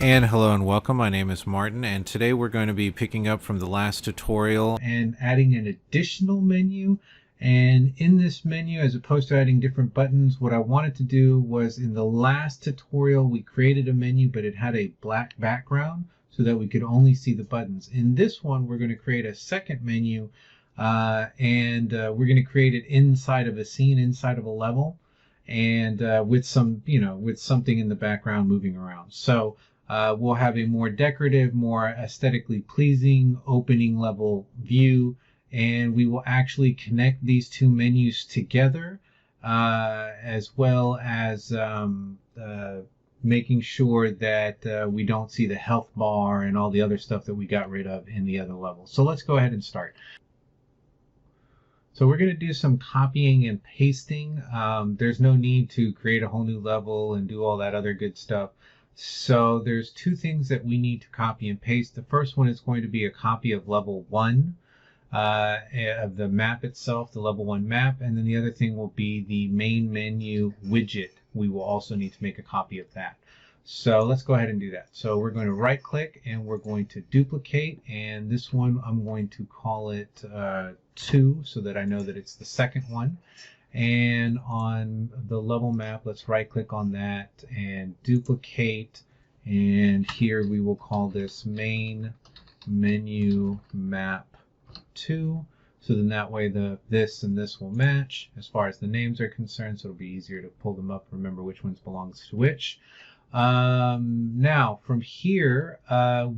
And hello and welcome, my name is Martin, and today we're going to be picking up from the last tutorial and adding an additional menu. And in this menu, as opposed to adding different buttons, what I wanted to do was, in the last tutorial we created a menu but it had a black background so that we could only see the buttons. In this one we're going to create a second menu, and we're going to create it inside of a scene, inside of a level, and with some, with something in the background moving around. So we'll have a more decorative, more aesthetically pleasing opening level view, and we will actually connect these two menus together, as well as making sure that we don't see the health bar and all the other stuff that we got rid of in the other level. So let's go ahead and start. So we're going to do some copying and pasting. There's no need to create a whole new level and do all that other good stuff. So there's two things that we need to copy and paste. The first one is going to be a copy of level 1 of the map itself, the level 1 map, and then the other thing will be the main menu widget. We will also need to make a copy of that. So let's go ahead and do that. So we're going to right click and we're going to duplicate, and this one I'm going to call it 2 so that I know that it's the second one. And on the level map, let's right click on that and duplicate, and here we will call this main menu map 2, so then that way this and this will match as far as the names are concerned, so it'll be easier to pull them up, remember which ones belongs to which. Now from here,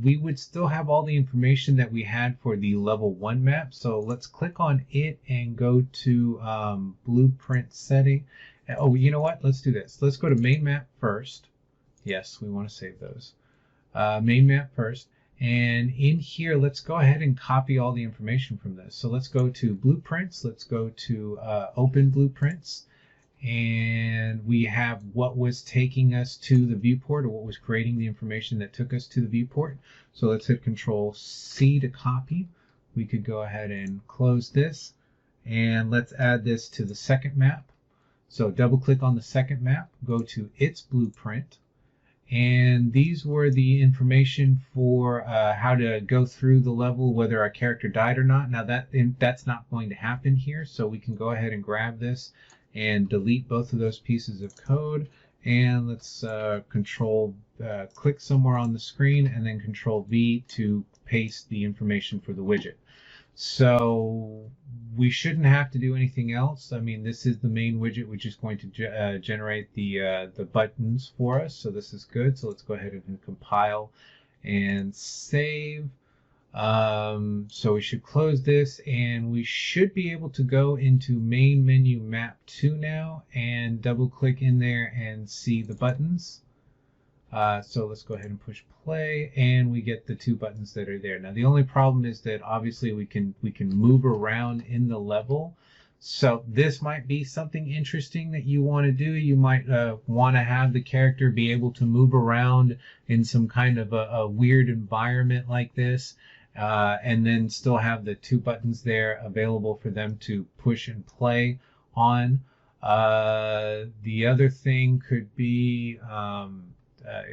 we would still have all the information that we had for the level 1 map. So let's click on it and go to blueprint setting. Oh, you know what? Let's do this. Let's go to main map first. Yes, we want to save those. Main map first. And in here, let's go ahead and copy all the information from this. So let's go to blueprints. Let's go to open blueprints. And we have what was taking us to the viewport, or what was creating the information that took us to the viewport. So let's hit Control C to copy. We could go ahead and close this, and let's add this to the second map. So double click on the second map, go to its blueprint, and these were the information for how to go through the level, whether our character died or not. Now that's not going to happen here, so we can go ahead and grab this and delete both of those pieces of code. And let's click somewhere on the screen and then Control V to paste the information for the widget. So we shouldn't have to do anything else. I mean, this is the main widget, which is going to generate the buttons for us. So this is good. So let's go ahead and compile and save. So we should close this, and we should be able to go into main menu map 2 now and double click in there and see the buttons. So let's go ahead and push play, and we get the 2 buttons that are there. Now the only problem is that obviously we can move around in the level. So this might be something interesting that you want to do. You might want to have the character be able to move around in some kind of a weird environment like this. And then still have the 2 buttons there available for them to push and play on. The other thing could be,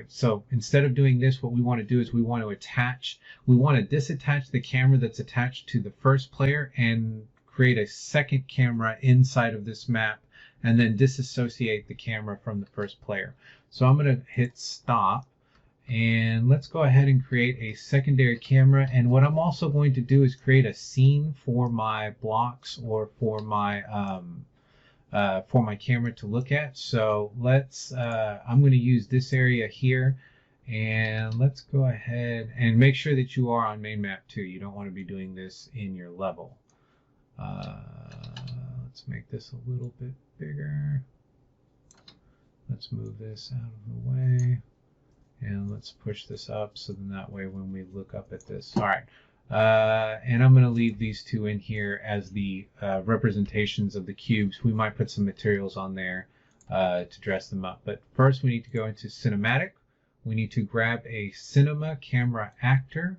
so instead of doing this, what we want to do is we want to disattach the camera that's attached to the first player and create a second camera inside of this map, and then disassociate the camera from the first player. So I'm going to hit stop. And let's go ahead and create a secondary camera. And what I'm also going to do is create a scene for my blocks, or for my camera to look at. So let's I'm going to use this area here, and let's go ahead and make sure that you are on main map 2. You don't want to be doing this in your level. Let's make this a little bit bigger. Let's move this out of the way. And let's push this up, so then that way when we look up at this. All right. And I'm going to leave these 2 in here as the representations of the cubes. We might put some materials on there to dress them up. But first we need to go into cinematic. We need to grab a cinema camera actor.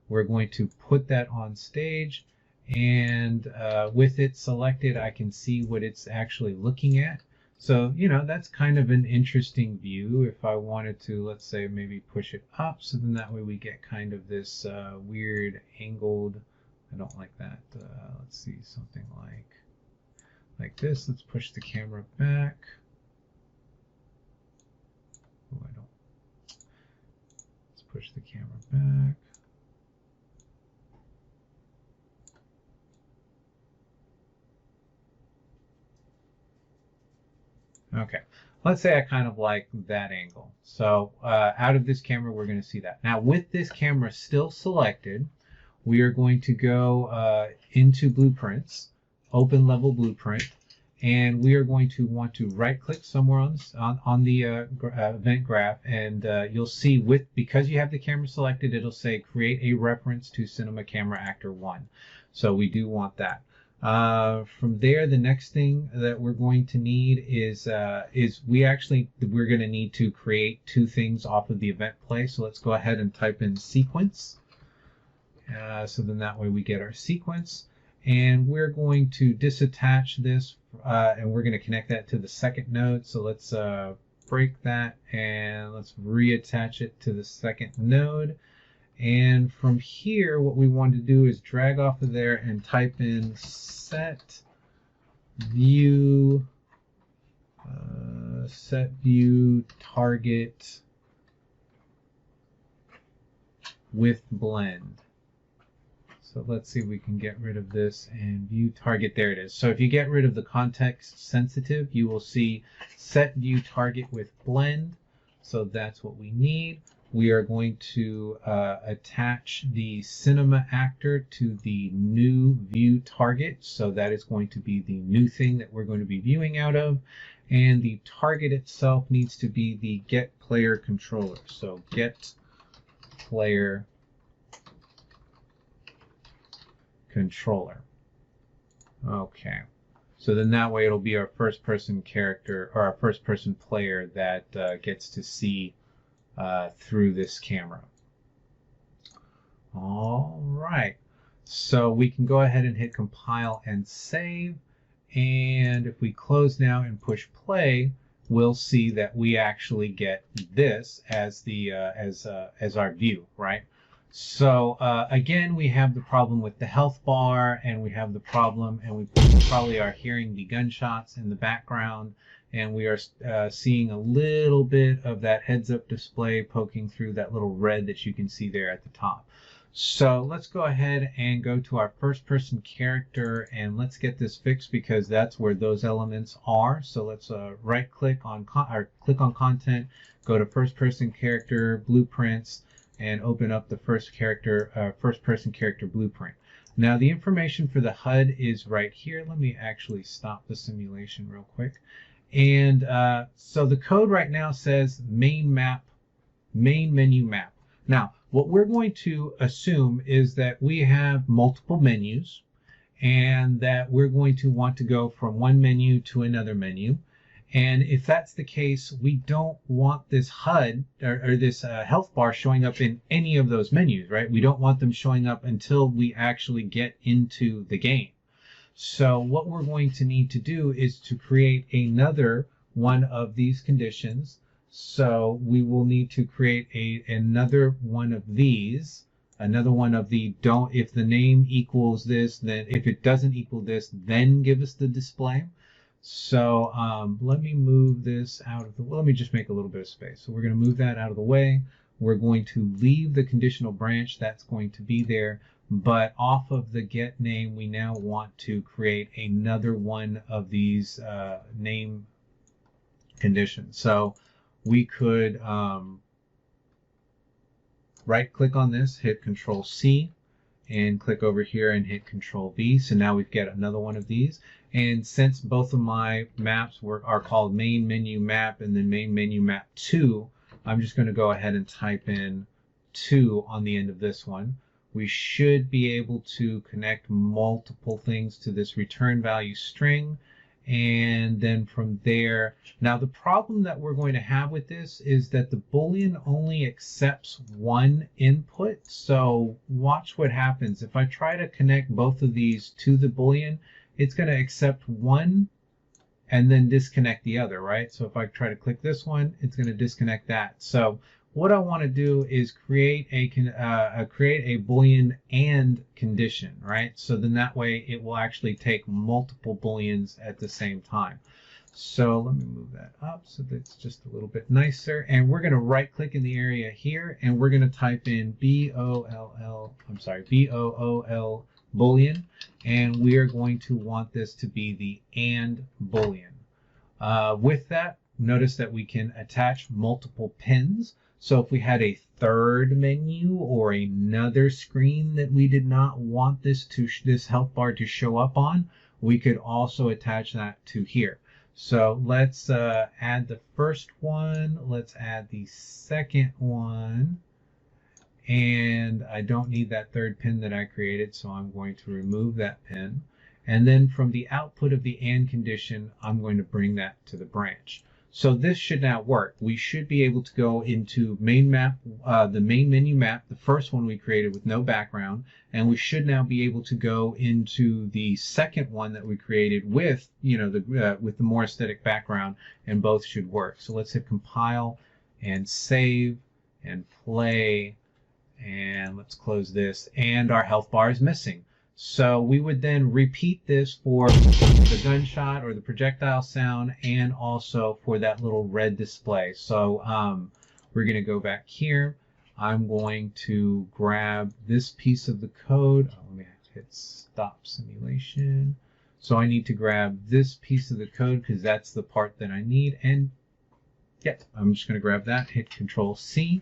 We're going to put that on stage. And with it selected, I can see what it's actually looking at. So, you know, that's kind of an interesting view. If I wanted to, let's say, maybe push it up, so then that way we get kind of this weird angled, I don't like that. Let's see, something like this. Let's push the camera back. Oh, I don't. Let's push the camera back. Okay, let's say I kind of like that angle. So out of this camera, we're going to see that. Now with this camera still selected, we are going to go into blueprints, open level blueprint, and we are going to want to right click somewhere on the event graph, and you'll see because you have the camera selected, it'll say create a reference to Cinema Camera Actor 1. So we do want that. From there, the next thing that we're going to need is we're going to need to create two things off of the event play. So let's go ahead and type in sequence. So then that way we get our sequence, and we're going to disattach this, and we're going to connect that to the second node. So let's break that and let's reattach it to the second node. And from here, what we want to do is drag off of there and type in set view target with blend. So let's see if we can get rid of this and view target. There it is. So if you get rid of the context sensitive, you will see set view target with blend. So that's what we need. We are going to attach the cinema actor to the new view target. So that is going to be the new thing that we're going to be viewing out of. And the target itself needs to be the get player controller. So get player controller. Okay. So then that way it'll be our first person character, or our first person player that gets to see through this camera. All right, so we can go ahead and hit compile and save, and if we close now and push play, we'll see that we actually get this as the as our view, right? So again, we have the problem with the health bar, and we have the problem, and we probably are hearing the gunshots in the background, and we are seeing a little bit of that heads-up display poking through that little red that you can see there at the top. So let's go ahead and go to our first-person character, and let's get this fixed because that's where those elements are. So let's right-click on click on Content, go to First-Person Character, Blueprints, and open up the first-person character blueprint. Now the information for the HUD is right here. Let me actually stop the simulation real quick. And so the code right now says main menu map. Now, what we're going to assume is that we have multiple menus, and that we're going to want to go from one menu to another menu. And if that's the case, we don't want this HUD or this health bar showing up in any of those menus, right? We don't want them showing up until we actually get into the game. So what we're going to need to do is to create another one of these conditions. So we will need to create another one of these, another one of the don't, if the name equals this, then if it doesn't equal this, then give us the display. So let me move this out of the way. Let me just make a little bit of space. So we're going to move that out of the way. We're going to leave the conditional branch that's going to be there. But off of the get name, we now want to create another one of these name conditions. So we could right click on this, hit Control C, and click over here and hit Control V. So now we've got another one of these. And since both of my maps are called main menu map and then main menu map 2, I'm just going to go ahead and type in 2 on the end of this one. We should be able to connect multiple things to this return value string. And then from there, now the problem that we're going to have with this is that the Boolean only accepts one input. So watch what happens. If I try to connect both of these to the Boolean, it's going to accept one and then disconnect the other, right? So if I try to click this one, it's going to disconnect that. So what I want to do is create a Boolean AND condition, right? So then that way it will actually take multiple Booleans at the same time. So let me move that up so that's just a little bit nicer. And we're going to right click in the area here, and we're going to type in BOOL Boolean, and we are going to want this to be the AND Boolean. With that, notice that we can attach multiple pins. So if we had a third menu or another screen that we did not want this health bar to show up on, we could also attach that to here. So let's add the first one. Let's add the second one. And I don't need that third pin that I created, so I'm going to remove that pin. And then from the output of the AND condition, I'm going to bring that to the branch. So this should now work. We should be able to go into main map, the main menu map, the first one we created with no background, and we should now be able to go into the second one that we created with, with the more aesthetic background, and both should work. So let's hit compile and save and play, and let's close this, and our health bar is missing. So we would then repeat this for the gunshot or the projectile sound, and also for that little red display. So we're going to go back here. I'm going to grab this piece of the code. Oh, let me hit stop simulation. So I need to grab this piece of the code because that's the part that I need. And yeah, I'm just going to grab that, hit Control C.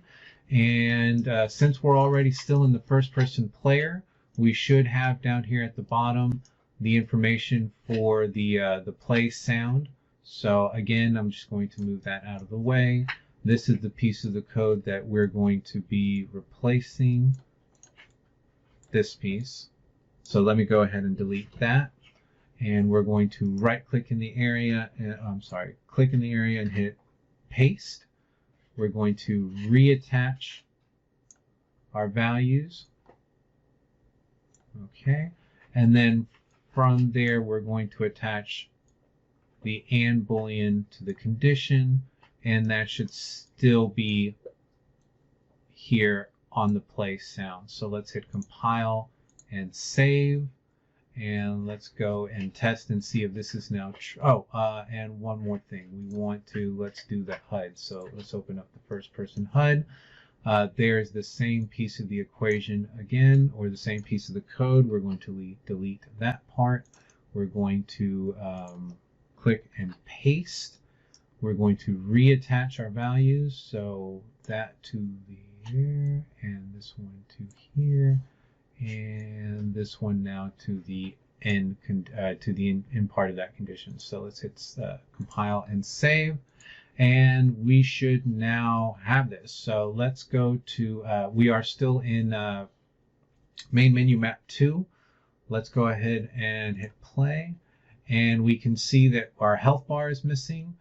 And since we're already still in the first person player, we should have down here at the bottom the information for the play sound. So again, I'm just going to move that out of the way. This is the piece of the code that we're going to be replacing this piece. So let me go ahead and delete that. And we're going to right click in the area, click in the area and hit paste. We're going to reattach our values. Okay, and then from there we're going to attach the AND Boolean to the condition, and that should still be here on the play sound. So let's hit compile and save, and let's go and test and see if this is now true. And one more thing, let's do the HUD. So let's open up the first person HUD. There's the same piece of the equation again, or the same piece of the code. We're going to delete that part. We're going to click and paste. We're going to reattach our values. So that to here, and this one to here, and this one now to the end, end part of that condition. So let's hit compile and save. And we should now have this. So let's go to, we are still in main menu map 2. Let's go ahead and hit play. And we can see that our health bar is missing,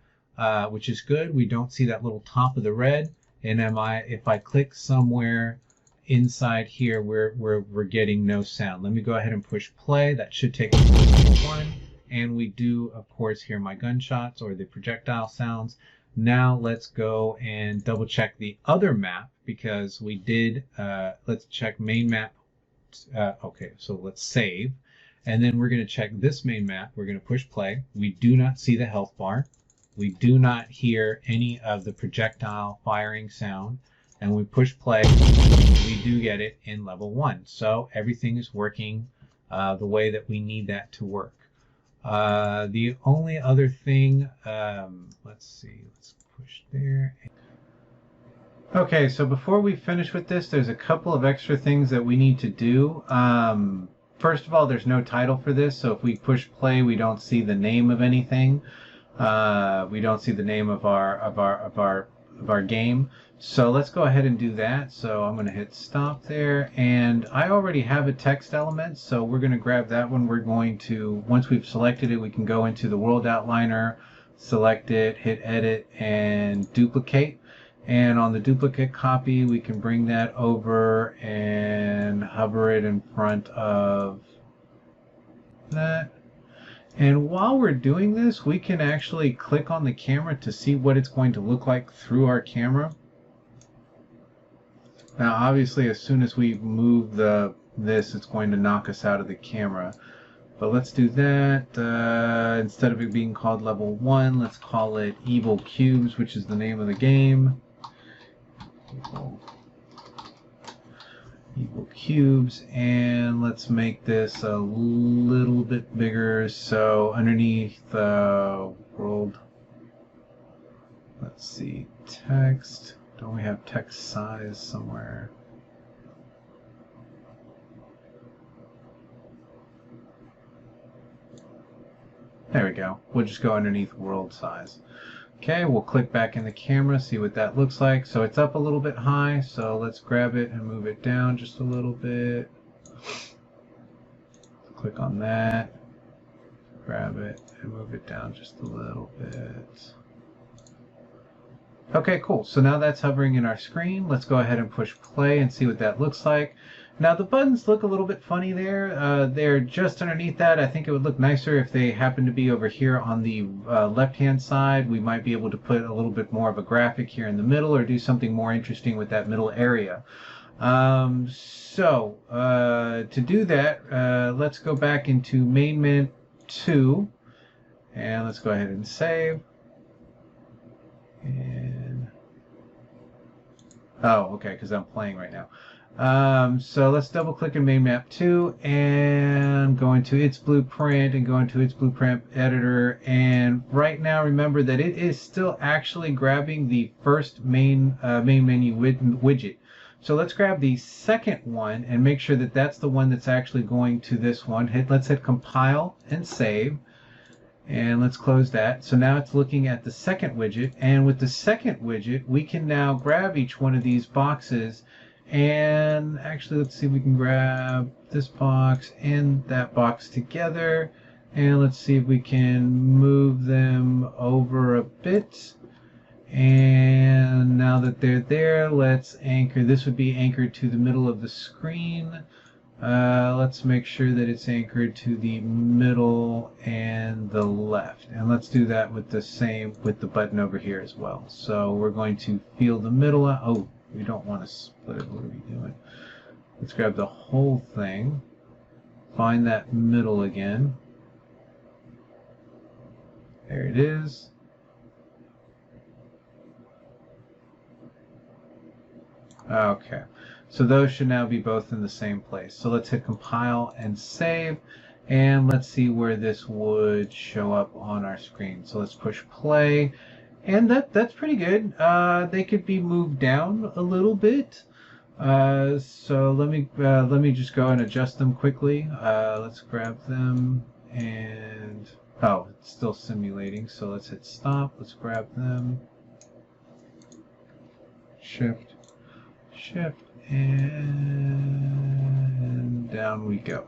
which is good. We don't see that little top of the red. And if I click somewhere inside here, we're getting no sound. Let me go ahead and push play. That should take us to 1. And we do, of course, hear my gunshots or the projectile sounds. Now let's go and double check the other map, because we did, let's check main map. Okay, so let's save. And then we're going to check this main map. We're going to push play. We do not see the health bar. We do not hear any of the projectile firing sound. And we push play. We do get it in level 1. So everything is working the way that we need that to work. The only other thing, let's see, let's push there. Okay, so before we finish with this, there's a couple of extra things that we need to do. First of all, there's no title for this, so if we push play, we don't see the name of anything. We don't see the name of our game. So let's go ahead and do that. So I'm going to hit stop there, and I already have a text element, so we're going to grab that one. We're going to, once we've selected it, we can go into the world outliner, select it, hit edit, and duplicate. And on the duplicate copy, we can bring that over and hover it in front of that. And while we're doing this, we can actually click on the camera to see what it's going to look like through our camera. Now, obviously, as soon as we move this, it's going to knock us out of the camera. But let's do that. Instead of it being called level 1, let's call it Evil Cubes, which is the name of the game. Evil Cubes, and let's make this a little bit bigger. So underneath world, let's see, text. Don't we have text size somewhere? There we go. We'll just go underneath world size. Okay, we'll click back in the camera, see what that looks like. So it's up a little bit high, so let's grab it and move it down just a little bit. Click on that, grab it, and move it down just a little bit. Okay, cool. So now that's hovering in our screen. Let's go ahead and push play and see what that looks like. Now the buttons look a little bit funny there. They're just underneath that. I think it would look nicer if they happen to be over here on the left-hand side. We might be able to put a little bit more of a graphic here in the middle or do something more interesting with that middle area. To do that, let's go back into MainMan 2 and let's go ahead and save. And oh, okay, because I'm playing right now. So let's double click in main map 2 and go into its blueprint and go into its blueprint editor. And right now, remember that it is still actually grabbing the first main menu widget. So let's grab the second one and make sure that that's the one that's actually going to this one. Let's hit compile and save. And let's close that. So now it's looking at the second widget. And with the second widget, we can now grab each one of these boxes. And actually, let's see if we can grab this box and that box together. And let's see if we can move them over a bit. And now that they're there, let's anchor. This would be anchored to the middle of the screen. Let's make sure that it's anchored to the middle and the left. And let's do that with the same with the button over here as well. So we're going to feel the middle. Oh, we don't want to split it. What are we doing? Let's grab the whole thing. Find that middle again. There it is. Okay. So those should now be both in the same place. So let's hit compile and save. And let's see where this would show up on our screen. So let's push play. And that's pretty good. They could be moved down a little bit. So let me just go and adjust them quickly. Let's grab them and oh, it's still simulating. So let's hit stop. Let's grab them. Shift, and down we go.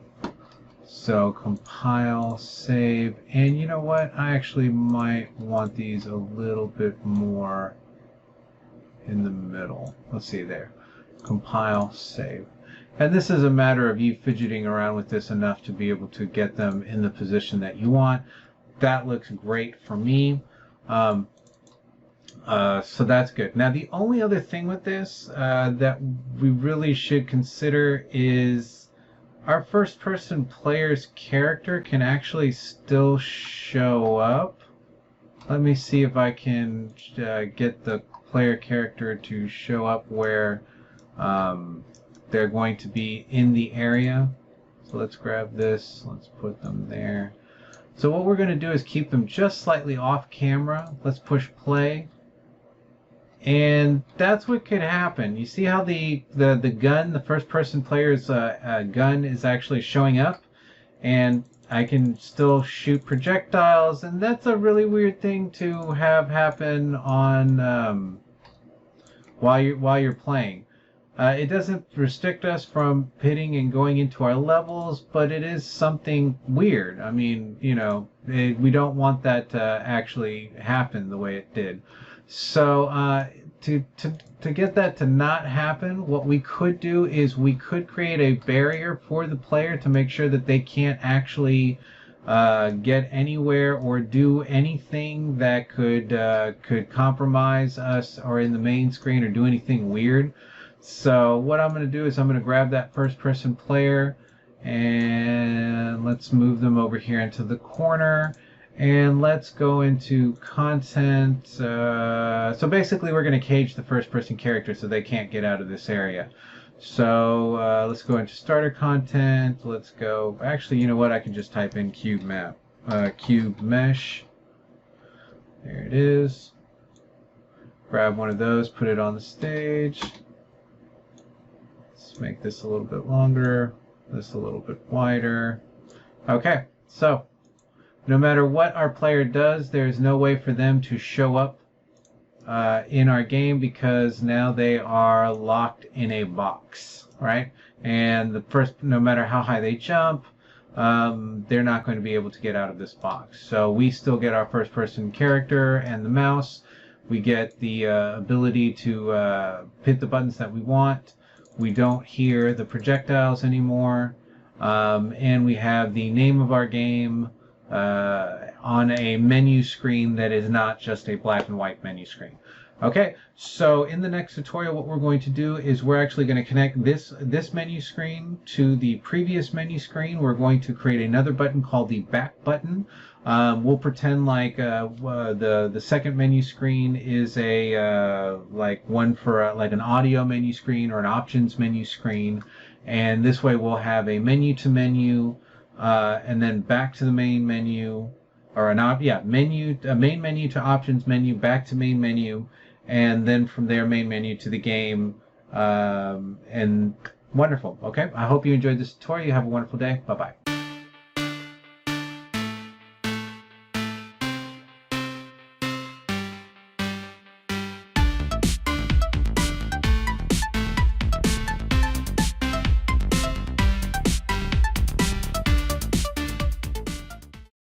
So compile, save, and you know what? I actually might want these a little bit more in the middle. Let's see there. Compile, save. And this is a matter of you fidgeting around with this enough to be able to get them in the position that you want. That looks great for me. So that's good. Now the only other thing with this that we really should consider is our first-person player's character can actually still show up. Let me see if I can get the player character to show up where they're going to be in the area. So let's grab this. Let's put them there. So what we're going to do is keep them just slightly off camera. Let's push play. And that's what could happen. You see how the gun, the first-person player's gun is actually showing up, and I can still shoot projectiles, and that's a really weird thing to have happen on while you're playing. It doesn't restrict us from hitting and going into our levels, but it is something weird. I mean, you know, we don't want that to actually happen the way it did. So to get that to not happen, what we could do is we could create a barrier for the player to make sure that they can't actually get anywhere or do anything that could compromise us or in the main screen or do anything weird. So what I'm going to do is I'm going to grab that first person player and let's move them over here into the corner. And let's go into content. So basically we're going to cage the first person character so they can't get out of this area. So let's go into starter content. Let's go. Actually, you know what? I can just type in cube map, cube mesh. There it is. Grab one of those, put it on the stage. Let's make this a little bit longer, this a little bit wider. Okay, so no matter what our player does, there's no way for them to show up in our game because now they are locked in a box, right? And the first, no matter how high they jump, they're not going to be able to get out of this box. So we still get our first person character and the mouse. We get the ability to hit the buttons that we want. We don't hear the projectiles anymore. And we have the name of our game on a menu screen that is not just a black and white menu screen. Okay, so in the next tutorial what we're going to do is we're actually going to connect this menu screen to the previous menu screen. We're going to create another button called the back button. We'll pretend like the second menu screen is a like one for like an audio menu screen or an options menu screen, and this way we'll have a menu to menu and then back to the main menu, or main menu to options menu, back to main menu, and then from there main menu to the game. And wonderful. Okay, I hope you enjoyed this tutorial. You have a wonderful day. Bye bye.